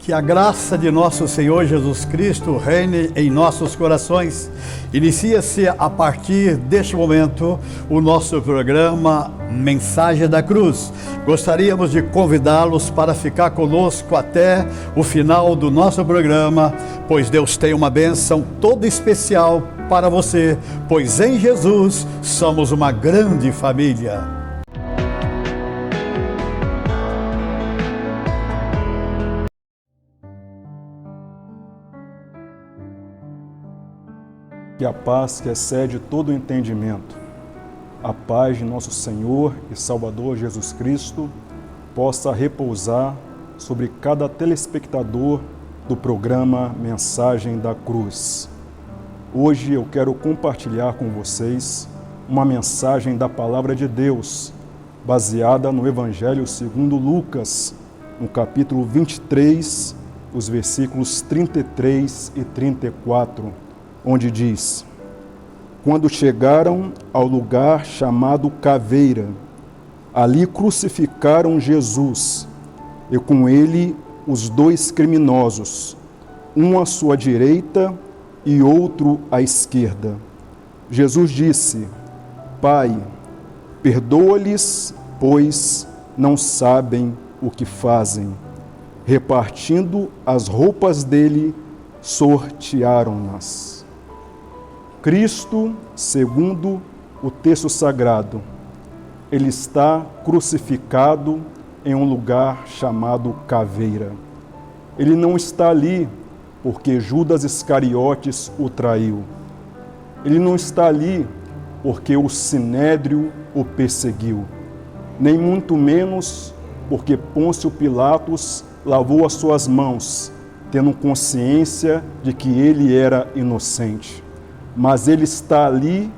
Que a graça de nosso Senhor Jesus Cristo reine em nossos corações. Inicia-se a partir deste momento o nosso programa Mensagem da Cruz. Gostaríamos de convidá-los para ficar conosco até o final do nosso programa, pois Deus tem uma bênção toda especial para você, pois em Jesus somos uma grande família. Que a paz que excede todo o entendimento, a paz de nosso Senhor e Salvador Jesus Cristo, possa repousar sobre cada telespectador do programa Mensagem da Cruz. Hoje eu quero compartilhar com vocês uma mensagem da Palavra de Deus, baseada no Evangelho segundo Lucas, no capítulo 23, os versículos 33 e 34, onde diz: Quando chegaram ao lugar chamado Caveira, ali crucificaram Jesus, e com ele os dois criminosos, um à sua direita e outro à esquerda. Jesus disse: Pai, perdoa-lhes, pois não sabem o que fazem. Repartindo as roupas dele, sortearam-nas. Cristo, segundo o texto sagrado, ele está crucificado em um lugar chamado Caveira. Ele não está ali porque Judas Iscariotes o traiu. Ele não está ali porque o Sinédrio o perseguiu, nem muito menos porque Pôncio Pilatos lavou as suas mãos, tendo consciência de que ele era inocente. Mas ele está ali,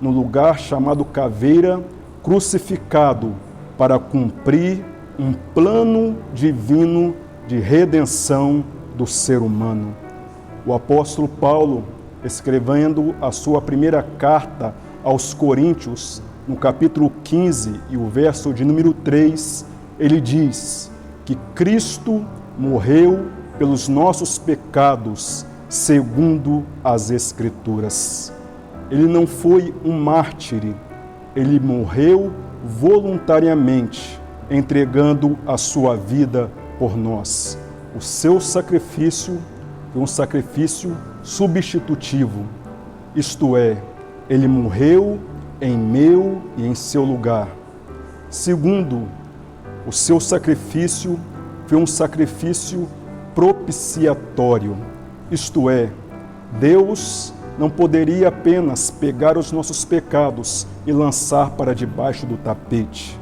no lugar chamado Caveira, crucificado para cumprir um plano divino de redenção do ser humano. O apóstolo Paulo, escrevendo a sua primeira carta aos Coríntios, no capítulo 15 e o verso de número 3, ele diz que Cristo morreu pelos nossos pecados, segundo as Escrituras. Ele não foi um mártir, ele morreu voluntariamente, entregando a sua vida por nós. O seu sacrifício foi um sacrifício substitutivo, isto é, ele morreu em meu e em seu lugar. Segundo, o seu sacrifício foi um sacrifício propiciatório. Isto é, Deus não poderia apenas pegar os nossos pecados e lançar para debaixo do tapete.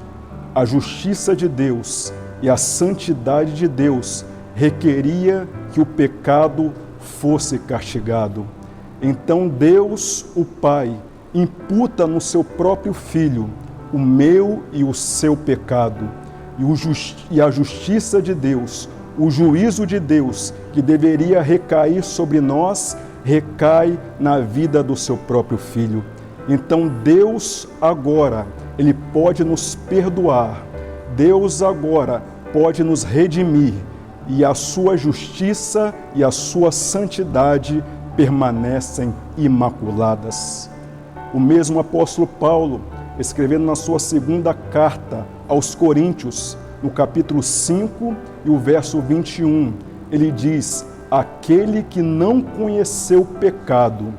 A justiça de Deus e a santidade de Deus requeria que o pecado fosse castigado. Então Deus, o Pai, imputa no seu próprio Filho o meu e o seu pecado. E a justiça de Deus, o juízo de Deus, que deveria recair sobre nós, recai na vida do seu próprio Filho. Então Deus agora, ele pode nos perdoar. Deus agora pode nos redimir. E a sua justiça e a sua santidade permanecem imaculadas. O mesmo apóstolo Paulo, escrevendo na sua segunda carta aos Coríntios, no capítulo 5 e o verso 21, ele diz: aquele que não conheceu o pecado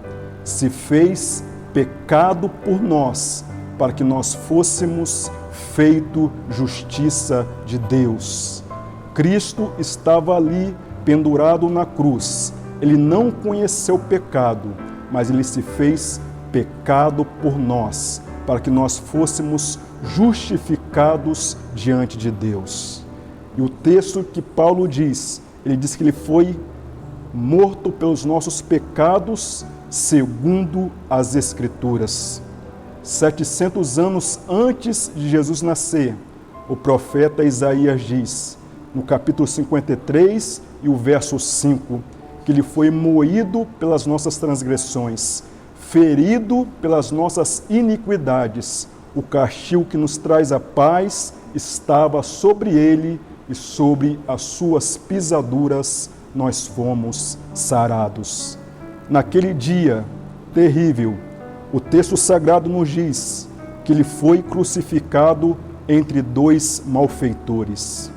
se fez pecado por nós, para que nós fôssemos feito justiça de Deus. Cristo estava ali pendurado na cruz. Ele não conheceu o pecado, mas ele se fez pecado por nós, para que nós fôssemos justificados diante de Deus. E o texto que Paulo diz, ele diz que ele foi morto pelos nossos pecados, segundo as Escrituras. 700 anos antes de Jesus nascer, o profeta Isaías diz, no capítulo 53 e o verso 5, que ele foi moído pelas nossas transgressões, ferido pelas nossas iniquidades. O castigo que nos traz a paz estava sobre ele, e sobre as suas pisaduras nós fomos sarados. Naquele dia terrível, o texto sagrado nos diz que ele foi crucificado entre dois malfeitores.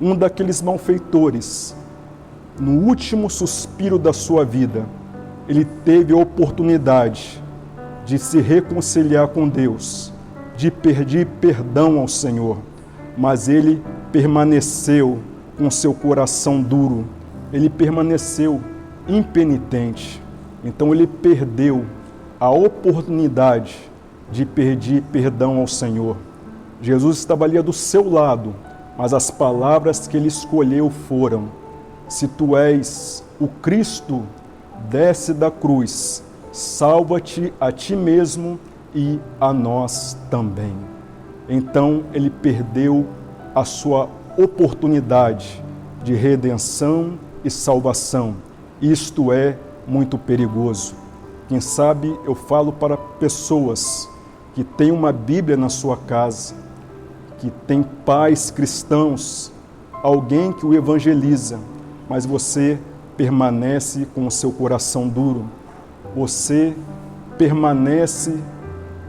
Um daqueles malfeitores, no último suspiro da sua vida, ele teve a oportunidade de se reconciliar com Deus, de pedir perdão ao Senhor, mas ele permaneceu com seu coração duro, ele permaneceu impenitente. Então ele perdeu a oportunidade de pedir perdão ao Senhor. Jesus estava ali do seu lado, mas as palavras que ele escolheu foram: se tu és o Cristo, desce da cruz, salva-te a ti mesmo e a nós também. Então ele perdeu a sua oportunidade de redenção e salvação. Isto é muito perigoso. Quem sabe eu falo para pessoas que têm uma Bíblia na sua casa, que tem pais cristãos, alguém que o evangeliza, mas você permanece com o seu coração duro, você permanece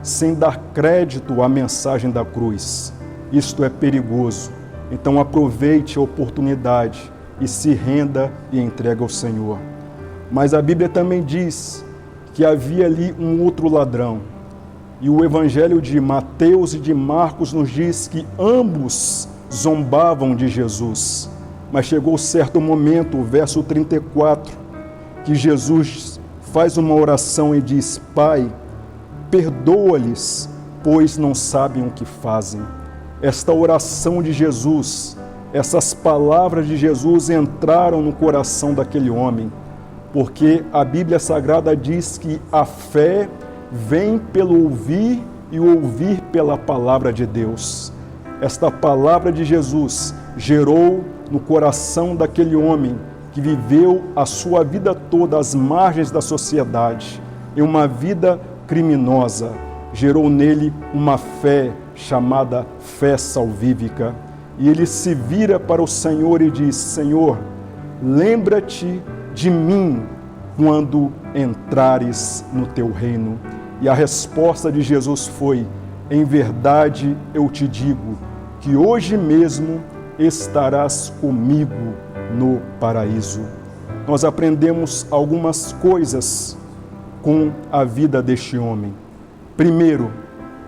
sem dar crédito à mensagem da cruz. Isto é perigoso. Então aproveite a oportunidade e se renda e entregue ao Senhor. Mas a Bíblia também diz que havia ali um outro ladrão. E o Evangelho de Mateus e de Marcos nos diz que ambos zombavam de Jesus. Mas chegou certo momento, o verso 34, que Jesus faz uma oração e diz: Pai, perdoa-lhes, pois não sabem o que fazem. Esta oração de Jesus, essas palavras de Jesus entraram no coração daquele homem, porque a Bíblia Sagrada diz que a fé vem pelo ouvir e o ouvir pela palavra de Deus. Esta palavra de Jesus gerou no coração daquele homem que viveu a sua vida toda às margens da sociedade, em uma vida criminosa, gerou nele uma fé chamada fé salvífica. E ele se vira para o Senhor e diz: Senhor, lembra-te de mim quando entrares no teu reino. E a resposta de Jesus foi: em verdade eu te digo que hoje mesmo estarás comigo no paraíso. Nós aprendemos algumas coisas com a vida deste homem. Primeiro,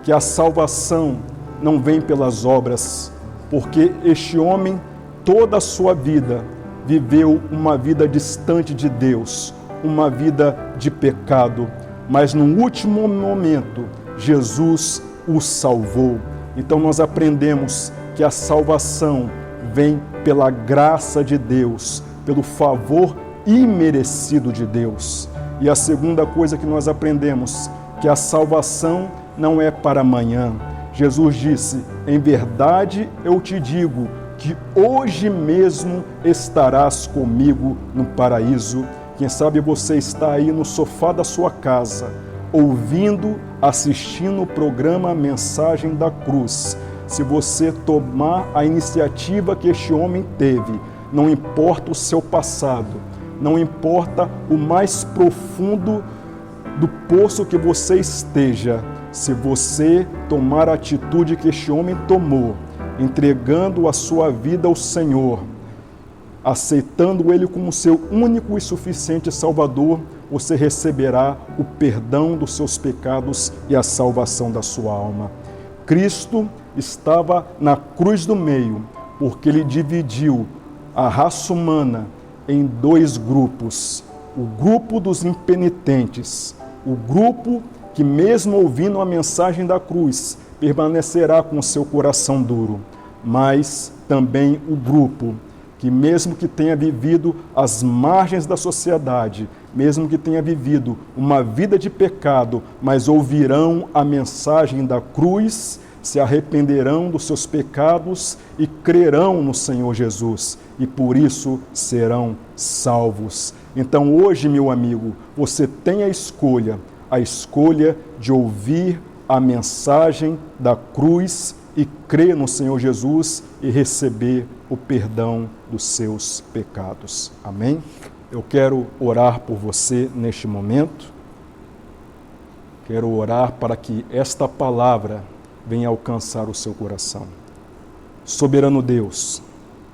que a salvação não vem pelas obras, porque este homem, toda a sua vida, viveu uma vida distante de Deus, uma vida de pecado, mas no último momento, Jesus o salvou. Então nós aprendemos que a salvação vem pela graça de Deus, pelo favor imerecido de Deus. E a segunda coisa que nós aprendemos, que a salvação não é para amanhã. Jesus disse: em verdade eu te digo que hoje mesmo estarás comigo no paraíso. Quem sabe você está aí no sofá da sua casa, ouvindo, assistindo o programa Mensagem da Cruz. Se você tomar a iniciativa que este homem teve, não importa o seu passado, não importa o mais profundo do poço que você esteja, se você tomar a atitude que este homem tomou, entregando a sua vida ao Senhor, aceitando Ele como seu único e suficiente Salvador, você receberá o perdão dos seus pecados e a salvação da sua alma. Cristo estava na cruz do meio, porque Ele dividiu a raça humana em dois grupos. O grupo dos impenitentes, o grupo que, mesmo ouvindo a mensagem da cruz, permanecerá com seu coração duro, mas também o grupo que, mesmo que tenha vivido às margens da sociedade, mesmo que tenha vivido uma vida de pecado, mas ouvirão a mensagem da cruz, se arrependerão dos seus pecados e crerão no Senhor Jesus, e por isso serão salvos. Então hoje, meu amigo, você tem a escolha de ouvir a mensagem da cruz e crer no Senhor Jesus e receber o perdão dos seus pecados. Amém? Eu quero orar por você neste momento. Quero orar para que esta palavra venha alcançar o seu coração. Soberano Deus,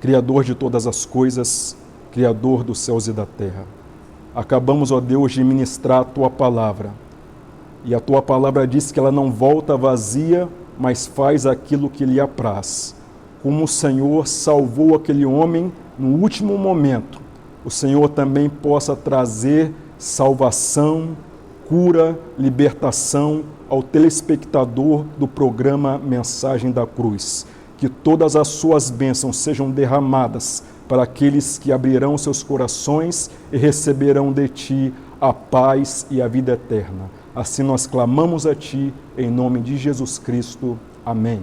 Criador de todas as coisas, Criador dos céus e da terra, acabamos, ó Deus, de ministrar a Tua palavra. E a Tua palavra diz que ela não volta vazia, mas faz aquilo que lhe apraz. Como o Senhor salvou aquele homem no último momento, o Senhor também possa trazer salvação, cura, libertação ao telespectador do programa Mensagem da Cruz. Que todas as suas bênçãos sejam derramadas para aqueles que abrirão seus corações e receberão de Ti a paz e a vida eterna. Assim nós clamamos a Ti, em nome de Jesus Cristo. Amém.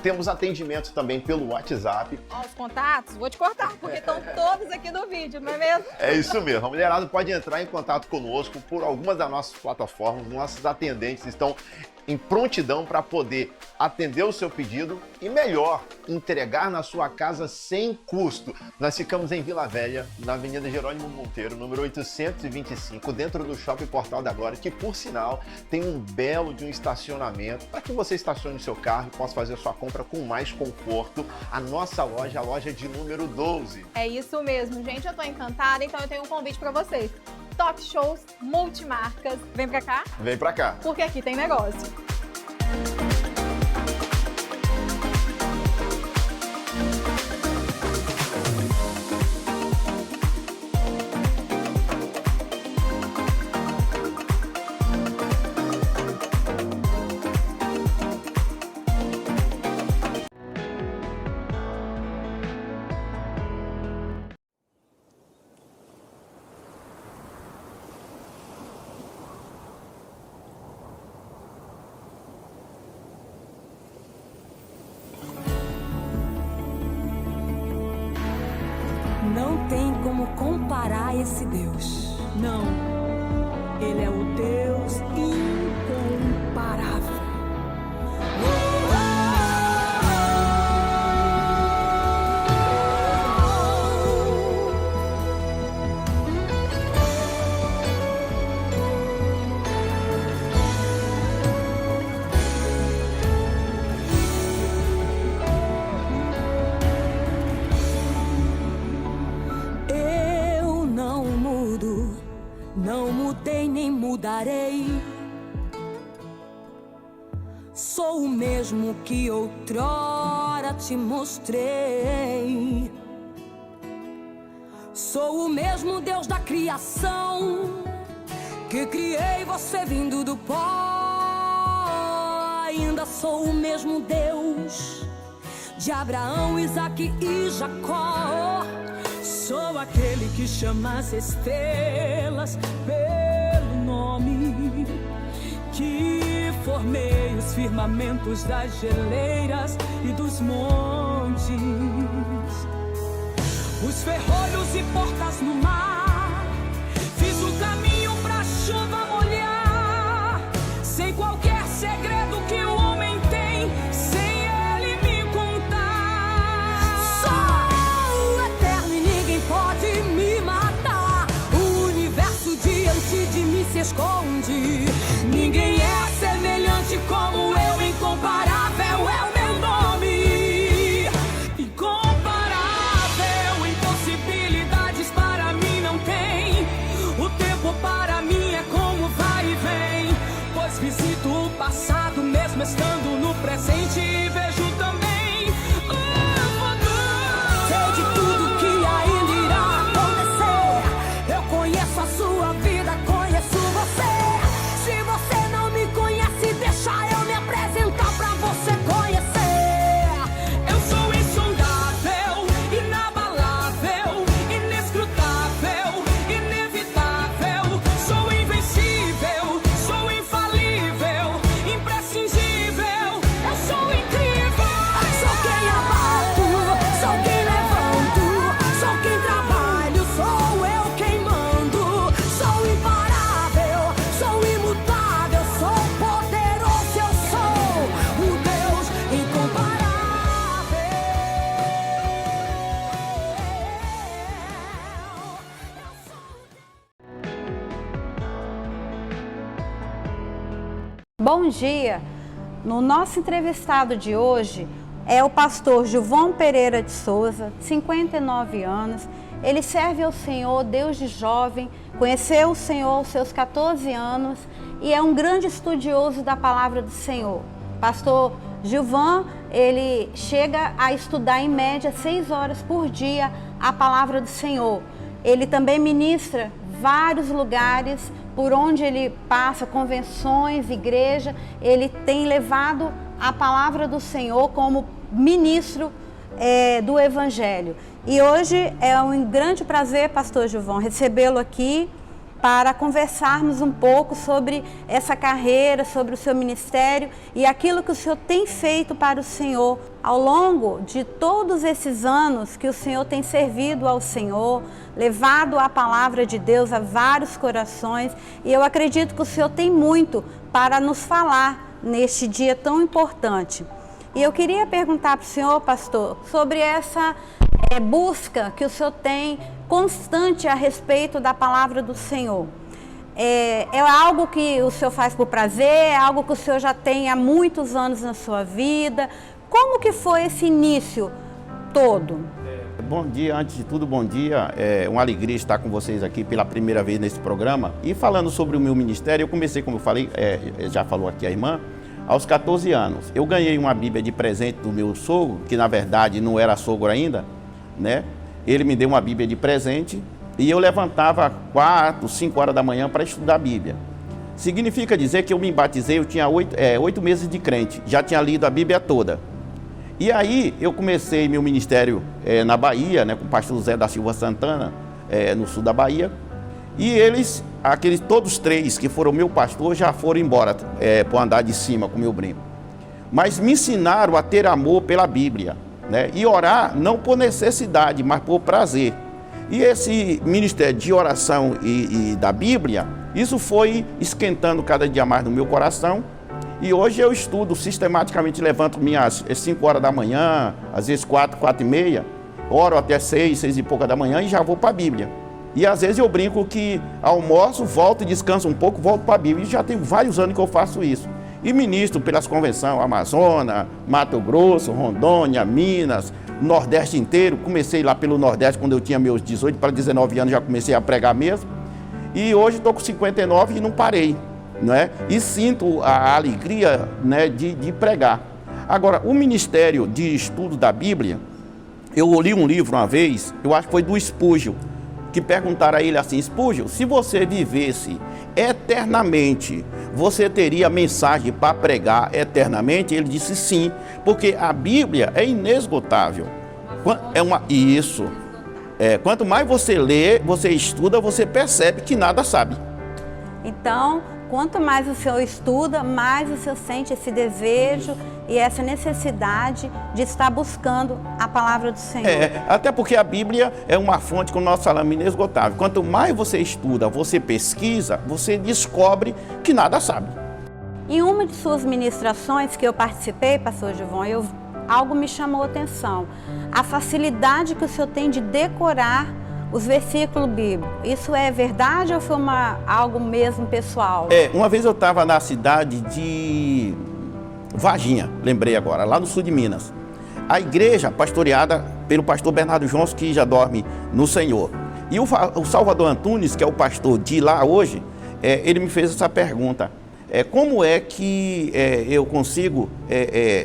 Temos atendimento também pelo WhatsApp. Ó, os contatos, vou te cortar, porque estão todos aqui no vídeo, não é mesmo? É isso mesmo. A mulherada pode entrar em contato conosco por algumas das nossas plataformas. Nossos atendentes estão em prontidão para poder atender o seu pedido e, melhor, entregar na sua casa sem custo. Nós ficamos em Vila Velha, na Avenida Jerônimo Monteiro, número 825, dentro do Shopping Portal da Glória, que, por sinal, tem um belo de um estacionamento para que você estacione o seu carro e possa fazer a sua compra com mais conforto. A nossa loja, a loja de número 12. É isso mesmo, gente. Eu tô encantada, então eu tenho um convite para vocês. Top Shows Multimarcas. Vem pra cá? Vem pra cá. Porque aqui tem negócio. Não tem como comparar esse Deus. Não. Ele é o Deus incomparável. Não mudei nem mudarei. Sou o mesmo que outrora te mostrei. Sou o mesmo Deus da criação, que criei você vindo do pó. Ainda sou o mesmo Deus de Abraão, Isaque e Jacó. Sou aquele que chama as estrelas pelo nome, que formei os firmamentos das geleiras e dos montes, os ferrolhos e portas no mar. Fiz o caminho pra chuva molhar, sem qualquer segredo que o homem tem, sem ele me contar. Sou eterno e ninguém pode me matar. O universo diante de mim se esconde. Ninguém é semelhante como eu, incomparável é o meu nome. Incomparável, impossibilidades para mim não tem. O tempo para mim é como vai e vem, pois visito o passado mesmo estando no presente e vejo também o futuro. Sei de tudo que ainda irá acontecer. Eu conheço a sua vida, conheço você. Se você não me conhece, deixa eu me apresentar pra você conhecer. Eu sou insondável, inabalável, inescrutável, inevitável. Sou invencível, sou infalível, imprescindível. Eu sou incrível. Sou quem abato, sou quem levanto, sou quem trabalho, sou eu quem mando. Sou imparável, sou imutável, sou poderoso, eu sou o Deus incomparável. Bom dia! No nosso entrevistado de hoje é o pastor Gilvão Pereira de Souza, 59 anos. Ele serve ao Senhor desde jovem, conheceu o Senhor aos seus 14 anos e é um grande estudioso da palavra do Senhor. Pastor Gilvão, ele chega a estudar em média 6 horas por dia a palavra do Senhor. Ele também ministra vários lugares por onde ele passa, convenções, igreja. Ele tem levado a palavra do Senhor como ministro do Evangelho. E hoje é um grande prazer, pastor Gilvão, recebê-lo aqui para conversarmos um pouco sobre essa carreira, sobre o seu ministério e aquilo que o Senhor tem feito para o Senhor ao longo de todos esses anos que o Senhor tem servido ao Senhor, levado a palavra de Deus a vários corações. E eu acredito que o Senhor tem muito para nos falar neste dia tão importante. E eu queria perguntar para o senhor, pastor, sobre essa busca que o senhor tem constante a respeito da palavra do Senhor. É algo que o senhor faz por prazer? É algo que o senhor já tem há muitos anos na sua vida? Como que foi esse início todo? Bom dia, antes de tudo, bom dia. É uma alegria estar com vocês aqui pela primeira vez nesse programa. E falando sobre o meu ministério, eu comecei, como eu falei, já falou aqui a irmã, aos 14 anos. Eu ganhei uma Bíblia de presente do meu sogro, que na verdade não era sogro ainda, né? Ele me deu uma Bíblia de presente e eu levantava 4, 5 horas da manhã para estudar a Bíblia. Significa dizer que eu me batizei, eu tinha 8 meses de crente, já tinha lido a Bíblia toda. E aí eu comecei meu ministério na Bahia, né, com o pastor Zé da Silva Santana, no sul da Bahia. E eles, todos 3 que foram meu pastor, já foram embora para o andar de cima, como eu brinco. Mas me ensinaram a ter amor pela Bíblia, né, e orar não por necessidade, mas por prazer. E esse ministério de oração e da Bíblia, isso foi esquentando cada dia mais no meu coração. E hoje eu estudo sistematicamente, levanto minhas 5 horas da manhã, às vezes 4, 4 e meia, oro até 6, 6 e pouca da manhã e já vou para a Bíblia. E às vezes eu brinco que almoço, volto e descanso um pouco, volto para a Bíblia. E já tem vários anos que eu faço isso. E ministro pelas convenções Amazonas, Mato Grosso, Rondônia, Minas, Nordeste inteiro. Comecei lá pelo Nordeste quando eu tinha meus 18 para 19 anos, já comecei a pregar mesmo. E hoje estou com 59 e não parei, né? E sinto a alegria, né, de pregar. Agora, o Ministério de Estudo da Bíblia, eu li um livro uma vez, eu acho que foi do Spurgeon, que perguntaram a ele assim: Spurgeon, se você vivesse eternamente, você teria mensagem para pregar eternamente? Ele disse sim, porque a Bíblia é inesgotável. Isso. Quanto mais você lê, você estuda, você percebe que nada sabe. Então, quanto mais o senhor estuda, mais o senhor sente esse desejo e essa necessidade de estar buscando a palavra do Senhor. Até porque a Bíblia é uma fonte, como nós falamos, inesgotável. Quanto mais você estuda, você pesquisa, você descobre que nada sabe. Em uma de suas ministrações que eu participei, pastor Gilvão, algo me chamou a atenção. A facilidade que o senhor tem de decorar os versículos bíblicos. Isso é verdade ou foi algo mesmo pessoal? Uma vez eu estava na cidade de Varginha, lembrei agora, lá no sul de Minas. A igreja pastoreada pelo pastor Bernardo Jones, que já dorme no Senhor. E o Salvador Antunes, que é o pastor de lá hoje, ele me fez essa pergunta. Como é que eu consigo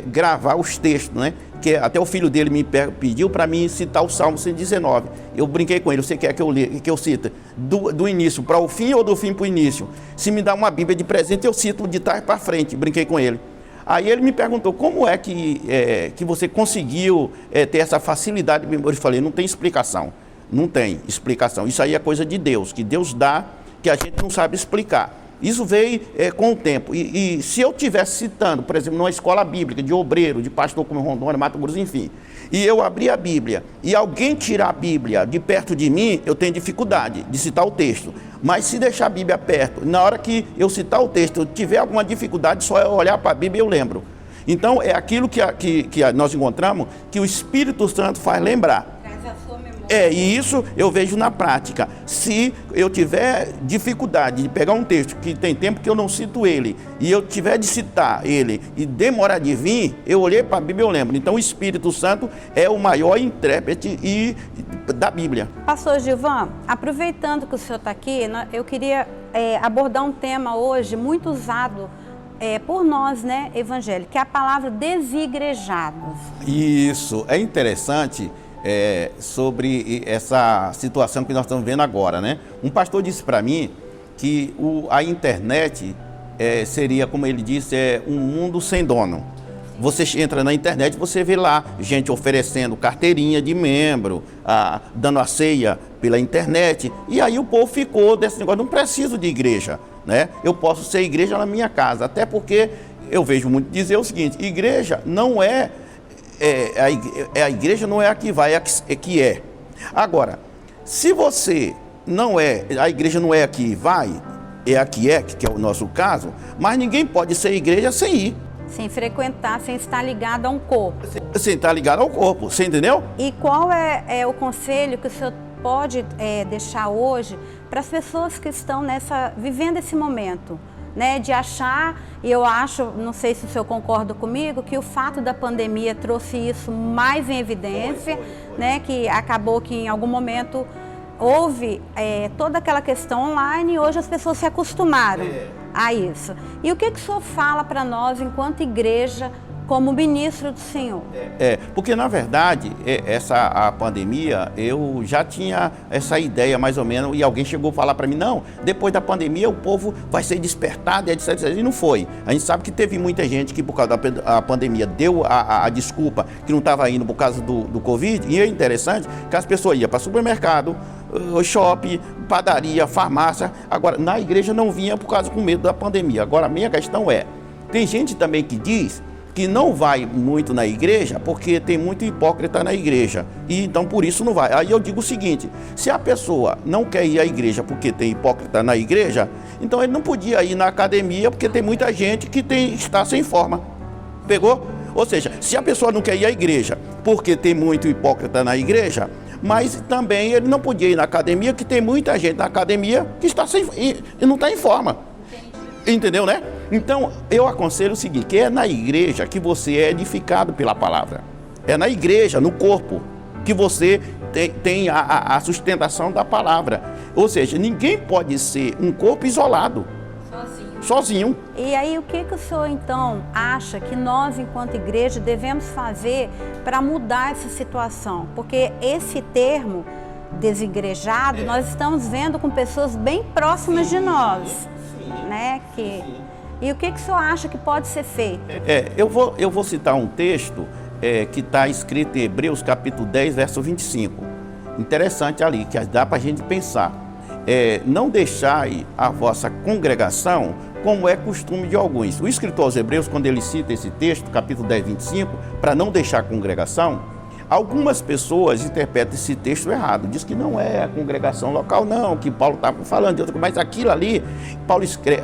gravar os textos, né? Que até o filho dele me pediu para mim citar o Salmo 119. Eu brinquei com ele: você quer que eu cite do início para o fim ou do fim para o início? Se me dá uma Bíblia de presente, eu cito de trás para frente. Brinquei com ele. Aí ele me perguntou: como é que você conseguiu ter essa facilidade de memória? Eu falei: não tem explicação. Não tem explicação. Isso aí é coisa de Deus, que Deus dá, que a gente não sabe explicar. Isso veio com o tempo. E se eu estivesse citando, por exemplo, numa escola bíblica, de obreiro, de pastor como Rondônia, Mato Grosso, enfim, e eu abrir a Bíblia e alguém tirar a Bíblia de perto de mim, eu tenho dificuldade de citar o texto. Mas se deixar a Bíblia perto, na hora que eu citar o texto, eu tiver alguma dificuldade, só eu olhar para a Bíblia eu lembro. Então, é aquilo que nós encontramos, que o Espírito Santo faz lembrar. E isso eu vejo na prática. Se eu tiver dificuldade de pegar um texto que tem tempo que eu não cito ele, e eu tiver de citar ele e demorar de vir, eu olhei para a Bíblia e eu lembro. Então o Espírito Santo é o maior intérprete da Bíblia. Pastor Gilvan, aproveitando que o senhor está aqui, eu queria abordar um tema hoje muito usado por nós, né, evangélicos, que é a palavra desigrejados. Isso, é interessante. Sobre essa situação que nós estamos vendo agora, né? Um pastor disse para mim que a internet seria, como ele disse, um mundo sem dono. Você entra na internet, você vê lá gente oferecendo carteirinha de membro, dando a ceia pela internet, e aí o povo ficou desse negócio: não preciso de igreja, né? Eu posso ser igreja na minha casa, até porque eu vejo muito dizer o seguinte: igreja não a igreja não é a que vai, é que é. Agora, se você não a igreja não é a que vai, é a que é o nosso caso, mas ninguém pode ser igreja sem ir. Sem frequentar, sem estar ligado a um corpo. Sem estar ligado ao corpo, você entendeu? E qual é o conselho que o senhor pode deixar hoje para as pessoas que estão vivendo esse momento? Né, de achar, e eu acho, não sei se o senhor concorda comigo, que o fato da pandemia trouxe isso mais em evidência, né, que acabou que em algum momento houve toda aquela questão online e hoje as pessoas se acostumaram a isso. E o que o senhor fala para nós enquanto igreja, como ministro do Senhor? Porque na verdade, a pandemia, eu já tinha essa ideia mais ou menos, e alguém chegou a falar para mim: não, depois da pandemia o povo vai ser despertado, etc, etc. E não foi. A gente sabe que teve muita gente que por causa da pandemia deu a desculpa que não estava indo por causa do Covid, e é interessante que as pessoas iam para supermercado, shopping, padaria, farmácia. Agora, na igreja não vinha por causa com medo da pandemia. Agora, a minha questão tem gente também que diz que não vai muito na igreja porque tem muito hipócrita na igreja, e então por isso não vai. Aí eu digo o seguinte: se a pessoa não quer ir à igreja porque tem hipócrita na igreja, então ele não podia ir na academia porque tem muita gente que está sem forma. Pegou? Ou seja, se a pessoa não quer ir à igreja porque tem muito hipócrita na igreja, mas também ele não podia ir na academia porque tem muita gente na academia que está e não está em forma. Entendeu, né? Então, eu aconselho o seguinte: que é na igreja que você é edificado pela palavra. É na igreja, no corpo, que você tem a sustentação da palavra. Ou seja, ninguém pode ser um corpo isolado. Sozinho. E aí, o que o senhor, então, acha que nós, enquanto igreja, devemos fazer para mudar essa situação? Porque esse termo desigrejado, nós estamos vendo com pessoas bem próximas de nós, né? E o que o senhor acha que pode ser feito? Eu vou citar um texto que está escrito em Hebreus capítulo 10, verso 25. Interessante ali, que dá para a gente pensar. Não deixai a vossa congregação como é costume de alguns. O escritor aos Hebreus, quando ele cita esse texto, capítulo 10, 25, para não deixar a congregação, algumas pessoas interpretam esse texto errado. Diz que não é a congregação local, não, que Paulo está falando de outra coisa. Mas aquilo ali, Paulo escreve,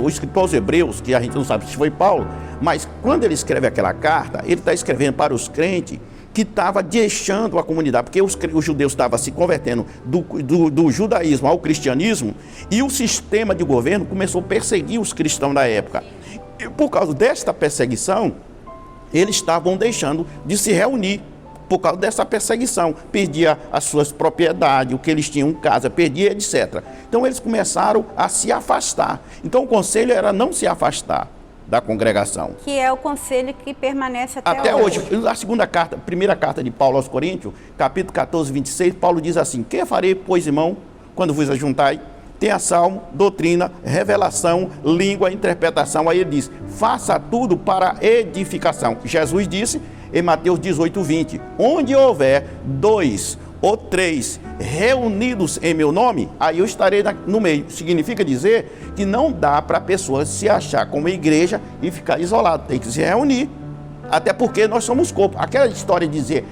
o escritor aos Hebreus, que a gente não sabe se foi Paulo, mas quando ele escreve aquela carta, ele está escrevendo para os crentes que estava deixando a comunidade, porque os judeus estavam se convertendo do judaísmo ao cristianismo, e o sistema de governo começou a perseguir os cristãos da época. E por causa desta perseguição, eles estavam deixando de se reunir, por causa dessa perseguição. Perdia as suas propriedades, o que eles tinham em casa, perdia, etc. Então eles começaram a se afastar. Então o conselho era não se afastar da congregação. Que é o conselho que permanece até hoje. A primeira carta de Paulo aos Coríntios, capítulo 14, 26, Paulo diz assim: que farei, pois, irmão, quando vos ajuntai? Tenha salmo, doutrina, revelação, língua, interpretação. Aí ele diz: faça tudo para edificação. Jesus disse em Mateus 18, 20, onde houver 2 ou 3 reunidos em meu nome, aí eu estarei no meio. Significa dizer que não dá para a pessoa se achar como igreja e ficar isolado, tem que se reunir. Até porque nós somos corpo. Aquela história de dizer,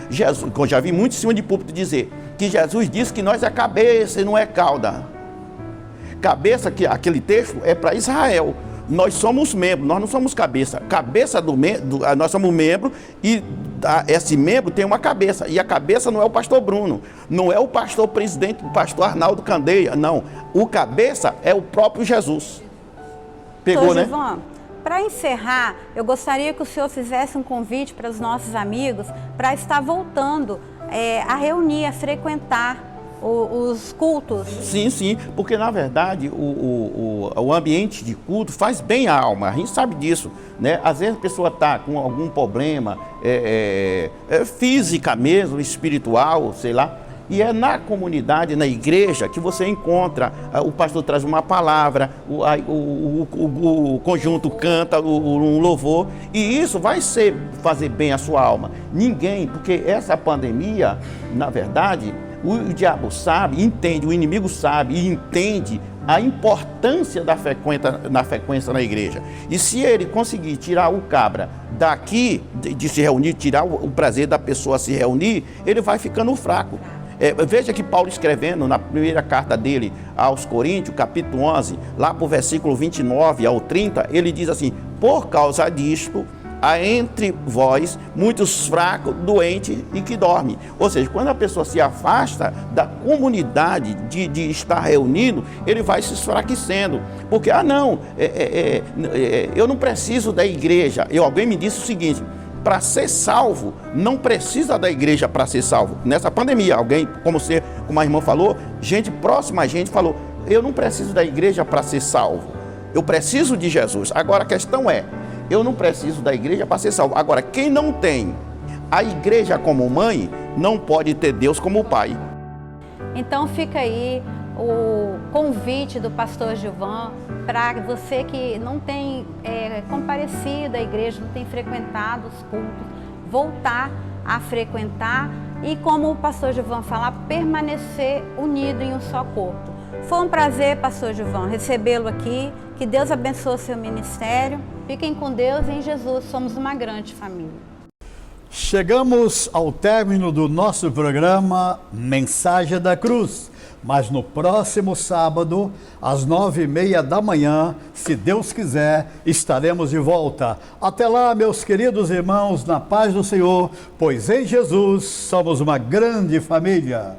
Jesus, eu já vi muito em cima de púlpito dizer, que Jesus disse que nós é cabeça e não é cauda. Cabeça, que aquele texto é para Israel. Nós somos membros, nós não somos cabeça. Nós somos membro e esse membro tem uma cabeça. E a cabeça não é o pastor Bruno, não é o pastor presidente, o pastor Arnaldo Candeia, não. O cabeça é o próprio Jesus. Pegou, né? Gilvan, para encerrar, eu gostaria que o senhor fizesse um convite para os nossos amigos para estar voltando a reunir, a frequentar os cultos. Sim, porque na verdade o ambiente de culto faz bem à alma, a gente sabe disso, né? Às vezes a pessoa está com algum problema física mesmo, espiritual, sei lá, e é na comunidade, na igreja, que você encontra, o pastor traz uma palavra, o conjunto canta um louvor, e isso vai fazer bem à sua alma. Ninguém, porque essa pandemia, na verdade, o diabo sabe, entende, o inimigo sabe e entende a importância da frequência na igreja. E se ele conseguir tirar o cabra daqui de se reunir, tirar o prazer da pessoa se reunir, ele vai ficando fraco. Veja que Paulo escrevendo na primeira carta dele aos Coríntios, capítulo 11, lá para o versículo 29 ao 30, ele diz assim: por causa disto, há entre vós muitos fracos, doentes e que dormem. Ou seja, quando a pessoa se afasta da comunidade de estar reunido, ele vai se enfraquecendo. Porque, eu não preciso da igreja. Alguém me disse o seguinte: para ser salvo, não precisa da igreja para ser salvo. Nessa pandemia, alguém, como a irmã falou, gente próxima a gente falou, eu não preciso da igreja para ser salvo. Eu preciso de Jesus. Agora a questão é, eu não preciso da igreja para ser salvo. Agora, quem não tem a igreja como mãe, não pode ter Deus como pai. Então fica aí o convite do pastor Gilvan para você que não tem comparecido à igreja, não tem frequentado os cultos, voltar a frequentar e, como o pastor Gilvan fala, permanecer unido em um só corpo. Foi um prazer, pastor Gilvan, recebê-lo aqui. Que Deus abençoe o seu ministério. Fiquem com Deus e em Jesus. Somos uma grande família. Chegamos ao término do nosso programa Mensagem da Cruz. Mas no próximo sábado, às 9h30 da manhã, se Deus quiser, estaremos de volta. Até lá, meus queridos irmãos, na paz do Senhor, pois em Jesus somos uma grande família.